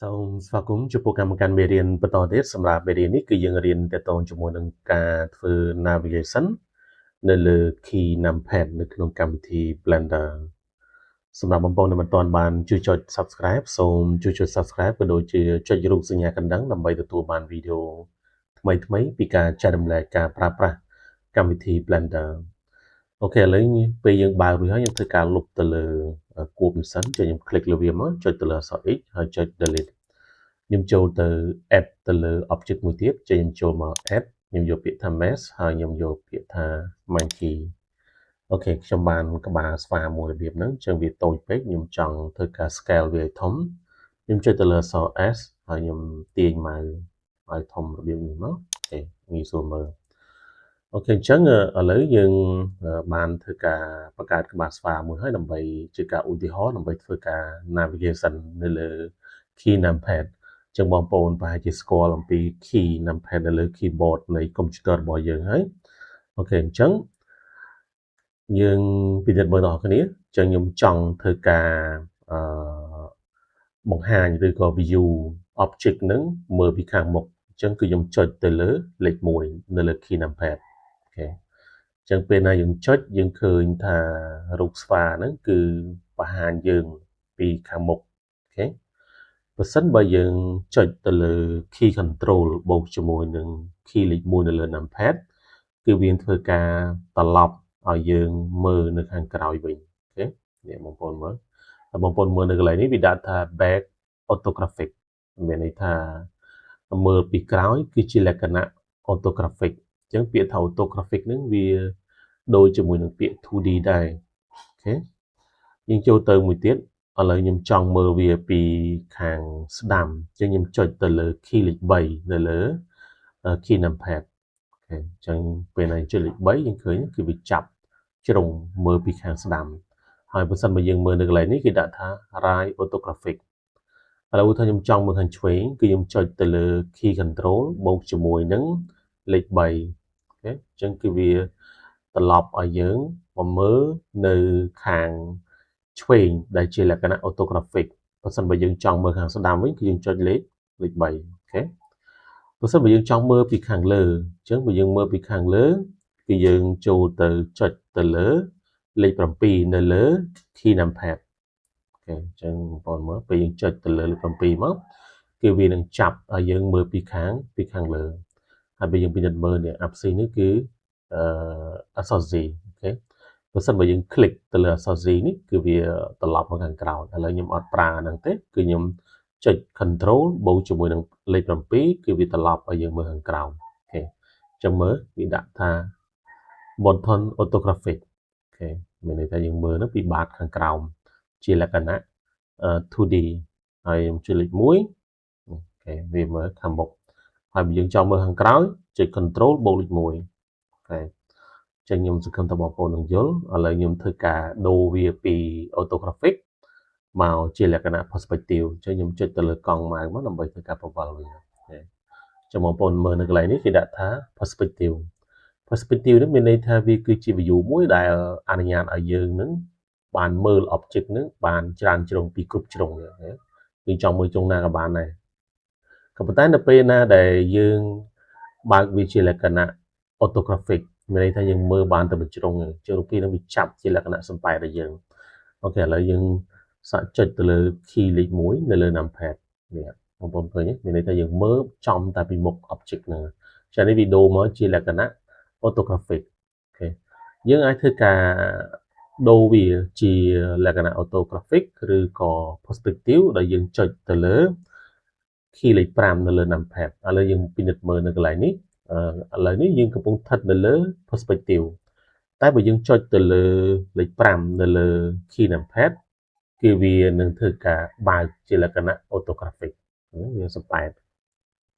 សូមស្វាគមន៍ចំពោះកម្មការមេរៀនបន្តទៀតសម្រាប់មេរៀននេះគឺយើងរៀនទាក់ទងជាមួយនឹងការធ្វើ navigation នៅលើ key numpad នៅក្នុងកម្មវិធី Blender សម្រាប់បងប្អូនដែលមិនទាន់បានជួយចុច Subscribe សូមជួយចុច Subscribe ក៏ដូចជាចុចរូបសញ្ញាកណ្ដឹងដើម្បីទទួលបានវីដេអូថ្មីៗពីការចែករំលែកការប្រើប្រាស់កម្មវិធី Blender អូខេឥឡូវពេលយើងបើករួចហើយយើងធ្វើការលុបទៅលើគួបនេះសិនចុចខ្ញុំ click លើវាមកចុចទៅលើអក្សរ X ហើយចុច delete ខ្ញុំចូលទៅ add ទៅលើ object មួយទៀតចុចខ្ញុំចូលមក add ខ្ញុំយកពាក្យថា mesh ហើយខ្ញុំយកពាក្យថា monkey អូខេខ្ញុំបានក្បាលស្វាមួយរបៀបហ្នឹងអញ្ចឹងវាតូចពេកខ្ញុំចង់ធ្វើការ scale វាឲ្យធំខ្ញុំចុចទៅលើអក្សរ S ហើយខ្ញុំទាញម៉ៅឲ្យធំរបៀបនេះមកអូខេងាយស្រួលមើលអូខេអញ្ចឹងឥឡូវយើងបានធ្វើការបង្កើតក្បាលស្វាមួយហើយដើម្បីជាការឧទាហរណ៍ដើម្បីធ្វើការ navigation នៅលើ key numpad ចឹងបងប្អូនប្រហែលជាស្គាល់អំពី key numpad នៅលើ keyboard នៃ computer របស់យើងហើយអូខេអញ្ចឹងយើងពិនិត្យមើលដល់គ្នាចឹងខ្ញុំចង់ធ្វើការបង្ហាញឬក៏ view object ហ្នឹងមើលពីខាងមុខអញ្ចឹងគឺខ្ញុំចុចទៅលើលេខ1នៅលើ key numpad អូខេអញ្ចឹងពេលណាយើងចុចយើងឃើញថារូបស្វាហ្នឹងគឺបង្ហាញយើងពីខាងមុខអូខេបើសិនបើយើងចុចទៅលើ key control បូកជាមួយនឹង key លេខ1នៅលើ numpad គឺវាធ្វើការត្រឡប់ឲ្យយើងមើលនៅខាងក្រោយវិញអូខេនេះបងប្អូនមើលហើយបងប្អូនមើលនៅកន្លែងនេះវាដាក់ថា back orthographic មានន័យថាមើលពីក្រោយគឺជាលក្ខណៈ orthographic អញ្ចឹងពាក្យថា orthographic ហ្នឹងវាដូចជាមួយនឹងពាក្យ 2D ដែរអូខេយើងចូលទៅមួយទៀតឥឡូវខ្ញុំចង់មើលវាពីខាងស្ដាំអញ្ចឹងខ្ញុំចុចទៅលើ key លេខ3នៅលើ key numpad អូខេអញ្ចឹងពេលណាចុចលេខ3យើងឃើញគឺវាចាប់ជ្រុងមើលពីខាងស្ដាំហើយបើសិនបើយើងមើលនៅកន្លែងនេះគេដាក់ថា right orthographic ឥឡូវថាខ្ញុំចង់មើលខាងឆ្វេងគឺខ្ញុំចុចទៅលើ key control បូកជាមួយនឹងលេខ3អូខេអញ្ចឹងគឺវាត្រឡប់ឲ្យយើងមកមើលនៅខាងឆ្វេងដែលជាលក្ខណៈ orthographic បើសិនបើយើងចង់មើលខាងស្ដាំវិញគឺយើងចុចលេខ3អូខេបើសិនបើយើងចង់មើលពីខាងលើអញ្ចឹងបើយើងមើលពីខាងលើគឺយើងចូលទៅចុចទៅលើលេខ7នៅលើ key numpad អូខេអញ្ចឹងបងប្អូនមើលពេលយើងចុចទៅលើលេខ7មកគឺវានឹងចាប់ឲ្យយើងមើលពីខាងលើហើយបើយើងពិនិត្យមើលនេះអាប់ស៊ីនេះគឺអក្សរ Z អូខេបើសិនបើយើងคลิกទៅលើអក្សរ Z នេះគឺវាត្រឡប់មកខាងក្រោយឥឡូវខ្ញុំអត់ប្រើអាហ្នឹងទេគឺខ្ញុំចុច control បូកជាមួយនឹងលេខ7គឺវាត្រឡប់ឲ្យយើងមើលខាងក្រោមអូខេចាំមើលវាដាក់ថា button orthographic អូខេមានន័យថាយើងមើលនោះពីបាតខាងក្រោមជាលក្ខណៈ 2D ហើយខ្ញុំចុចលេខ1អូខេវាមើលខាងមុខហើយបើយើងចង់មើលខាងក្រោយចុច control បូកលេខ1អូខេចឹងខ្ញុំសង្ឃឹមថាបងប្អូននឹងយល់ឥឡូវខ្ញុំធ្វើការដូរវាពី orthographic មកជាលក្ខណៈ perspective ចឹងខ្ញុំចុចទៅលើកង់ម៉ៅមកដើម្បីធ្វើការបង្វិលវាអូខេចឹងបងប្អូនមើលនៅកន្លែងនេះគេដាក់ថា perspective នេះមានន័យថាវាគឺជា view មួយដែលអនុញ្ញាតឲ្យយើងនឹងបានមើល object នឹងបានច្រើនជ្រុងពីគ្រប់ជ្រុងយើងចង់មើលជ្រុងណាក៏បានដែរក៏ប៉ុន្តែនៅពេលណាដែលយើងបើកវាជាលក្ខណៈ orthographic មានន័យថាយើងមើលបានតែមួយជ្រុងជារូបភាពនឹងវាចាប់ជាលក្ខណៈសំប៉ែតឲ្យយើងអូខេឥឡូវយើងសាកចុចទៅលើ key លេខ1នៅលើ numpad នេះបងប្អូនឃើញមានន័យថាយើងមើលចំតែពីមុខ object ហ្នឹងចានេះវីដេអូមកជាលក្ខណៈ orthographic អូខេយើងអាចធ្វើការដូរវាជាលក្ខណៈ orthographic ឬក៏ perspective ដែលយើងចុចទៅលើ key លេខ5នៅលើ numpad ឥឡូវយើងពិនិត្យមើលនៅកន្លែងនេះឥឡូវនេះយើងកំពុងស្ថិតនៅលើ perspective តែបើយើងចុចទៅលើលេខ5នៅលើ key numpad គឺវានឹងធ្វើការបើកជាលក្ខណៈ orthographic វាសំប៉ែត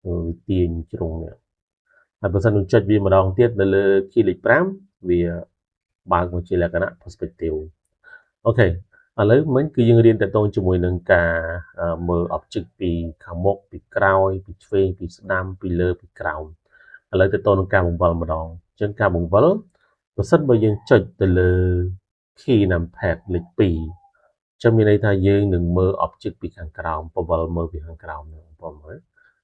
វាទាញជ្រុងនេះហើយបើសិនយើងចុចវាម្ដងទៀតនៅលើ key លេខ5វាបើកមកជាលក្ខណៈ perspective អូខេឥឡូវមិញគឺយើងរៀនតទៅជាមួយនឹងការមើល object ពីខាងមុខពីក្រោយពីឆ្វេងពីស្ដាំពីលើពីក្រោមឥឡូវតទៅនឹងការបង្វិលម្ដងអញ្ចឹងការបង្វិលបើសិនបើយើងចុចទៅលើ key numpad លេខ2 ចឹងមានន័យថាយើងនឹងមើល object ពីខាងក្រោមពវល់មើលពីខាងក្រោមហ្នឹងបងប្អូន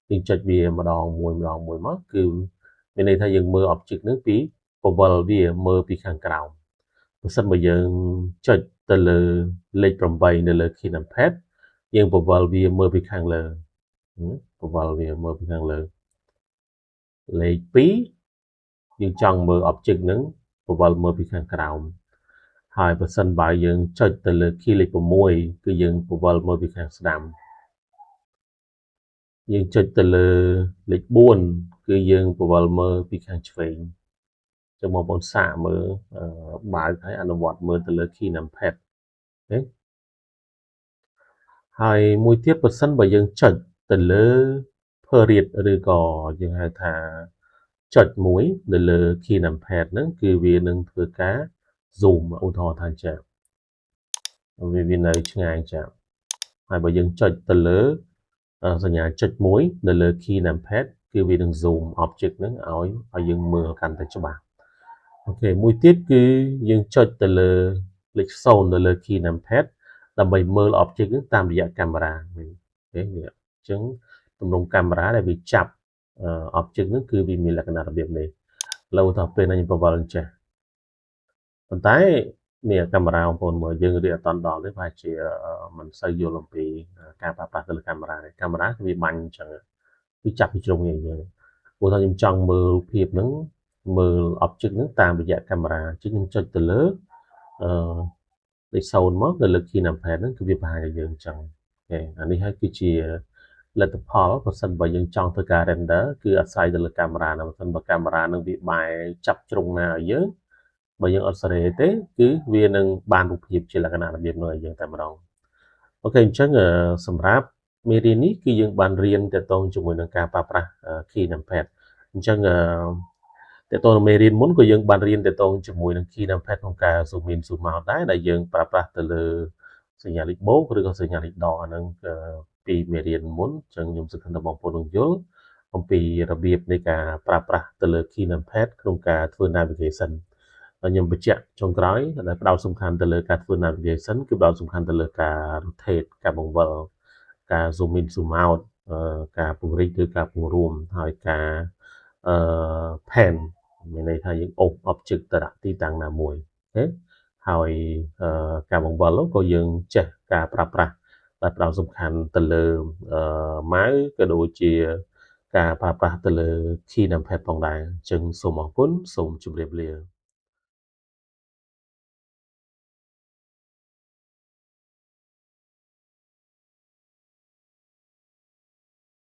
យើងចុចវាម្ដងមួយមកគឺមានន័យថាយើងមើល object ហ្នឹងពីពវល់វាមើលពីខាងក្រោមបើសិនបើយើងចុចទៅលើលេខ8នៅលើ key numpad យើងពវល់វាមើលពីខាងលើពវល់វាមើលពីខាងលើលេខ2យើងចង់មើល object ហ្នឹងពវល់មើលពីខាងក្រោមហើយបើសិនបើយើងចុចទៅលើ key លេខ6គឺយើងពវល់មើលពីខាងស្ដាំយើងចុចទៅលើលេខ4គឺយើងពវល់មើលពីខាងឆ្វេងចឹងបងប្អូនសាកមើលបើកហើយអនុវត្តមើលទៅលើ key numpad អូខេហើយមួយទៀតបើសិនបើយើងចុចទៅលើ period ឬក៏យើងហៅថាចុចមួយនៅលើ key numpad ហ្នឹងគឺវានឹងធ្វើការ zoom ឧទាហរណ៍ថាចាវានៅឆ្ងាយចាហើយបើយើងចុចទៅលើសញ្ញាចុចមួយនៅលើ key numpad គឺវានឹង zoom object ហ្នឹងឲ្យយើងមើលកាន់តែច្បាស់អូខេមួយទៀតគឺយើងចុចទៅលើលេខ0នៅលើ key numpad ដើម្បីមើល object ហ្នឹងតាមរយៈកាមេរ៉ាវិញអូខេនេះអញ្ចឹងទម្រង់កាមេរ៉ាដែលវាចាប់object ហ្នឹងគឺវាមានលក្ខណៈរបៀបនេះឥឡូវថាពេលណាខ្ញុំបវល់អញ្ចេះប៉ុន្តែនេះកាមេរ៉ាបងប្អូនមើលយើងរៀនអត់ដល់ទេប្រហែលជាមិនសូវយល់អំពីការប្រើប្រាស់ទៅលើកាមេរ៉ាកាមេរ៉ាគឺវាបាញ់អញ្ចឹងគឺចាប់ពីជ្រុងនេះយើងព្រោះថាខ្ញុំចង់មើលរូបភាពហ្នឹងមើល object ហ្នឹងតាមរយៈកាមេរ៉ាអញ្ចឹងខ្ញុំចុចទៅលើលេខ0មកនៅលើ key numpad ហ្នឹងគឺវាបង្ហាញឲ្យយើងអញ្ចឹងអូខេអានេះហើយគឺជាលទ្ធផលបើសិនបើយើងចង់ធ្វើការ render គឺអាស្រ័យទៅលើកាមេរ៉ាណាបើសិនបើកាមេរ៉ានឹងវាបែរចាប់ជ្រុងណាឲ្យយើងបើយើងអត់សេរីទេគឺវានឹងបានរូបភាពជាលក្ខណៈរបៀបនោះឲ្យយើងតែម្ដងអូខេអញ្ចឹងសម្រាប់មេរៀននេះគឺយើងបានរៀនទាក់ទងជាមួយនឹងការប្រើប្រាស់ key numpad អញ្ចឹងទាក់ទងនឹងមេរៀនមុនក៏យើងបានរៀនទាក់ទងជាមួយនឹង key numpad ក្នុងការ zoom in zoom out ដែរដែលយើងប្រើប្រាស់ទៅលើសញ្ញាលេខបូកឬក៏សញ្ញាលេខដកអាហ្នឹងពីមេរៀនមុនអញ្ចឹងខ្ញុំសង្ឃឹមថាបងប្អូននឹងយល់អំពីរបៀបនៃការប្រើប្រាស់ទៅលើ key numpad ក្នុងការធ្វើ navigation ហើយខ្ញុំបញ្ជាក់ចុងក្រោយដែលផ្ដោតសំខាន់ទៅលើការធ្វើ navigation គឺផ្ដោតសំខាន់ទៅលើការ rotate ការបង្វិលការ zoom in zoom out ការពង្រីកឬការពង្រួមហើយការpan មានន័យថាយើងអូស object ទៅដាក់ទីតាំងណាមួយអូខេហើយការបង្វិលក៏យើងចេះការប្រើប្រាស់ដែលផ្ដោតសំខាន់ទៅលើម៉ៅក៏ដូចជាការប្រើប្រាស់ទៅលើ key numpad ផងដែរអញ្ចឹងសូមអរគុណសូមជម្រាបលា